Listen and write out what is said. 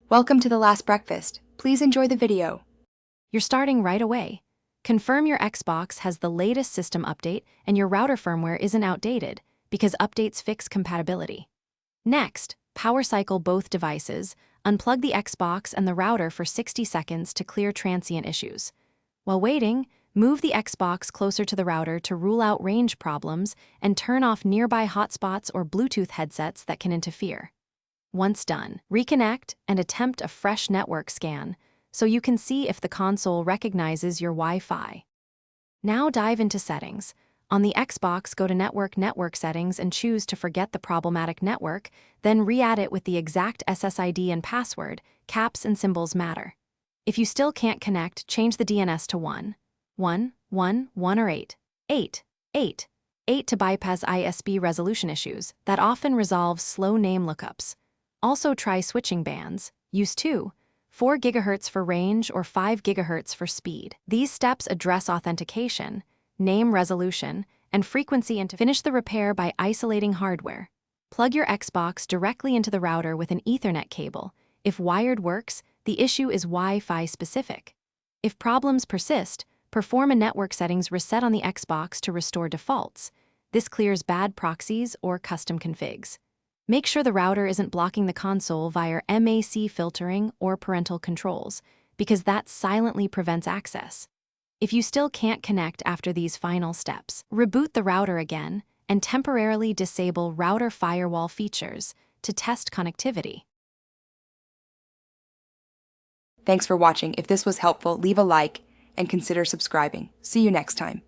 Welcome to the last breakfast. Please enjoy the video. You're starting right away. Confirm your Xbox has the latest system update and your router firmware isn't outdated, because updates fix compatibility. Next, power cycle both devices, unplug the Xbox and the router for 60 seconds to clear transient issues. While waiting, move the Xbox closer to the router to rule out range problems and turn off nearby hotspots or Bluetooth headsets that can interfere. Once done, reconnect and attempt a fresh network scan so you can see if the console recognizes your Wi-Fi. Now dive into settings. On the Xbox, go to Network settings and choose to forget the problematic network, then re-add it with the exact SSID and password. Caps and symbols matter. If you still can't connect, change the DNS to 1, 1, 1, 1 or 8, 8, 8, 8 to bypass ISP resolution issues that often resolve slow name lookups. Also try switching bands. Use 4 GHz for range or 5 GHz for speed. These steps address authentication, name resolution, and frequency, and to finish the repair by isolating hardware. Plug your Xbox directly into the router with an Ethernet cable. If wired works, the issue is Wi-Fi specific. If problems persist, perform a network settings reset on the Xbox to restore defaults. This clears bad proxies or custom configs. Make sure the router isn't blocking the console via MAC filtering or parental controls, because that silently prevents access. If you still can't connect after these final steps, reboot the router again and temporarily disable router firewall features to test connectivity. Thanks for watching. If this was helpful, leave a like and consider subscribing. See you next time.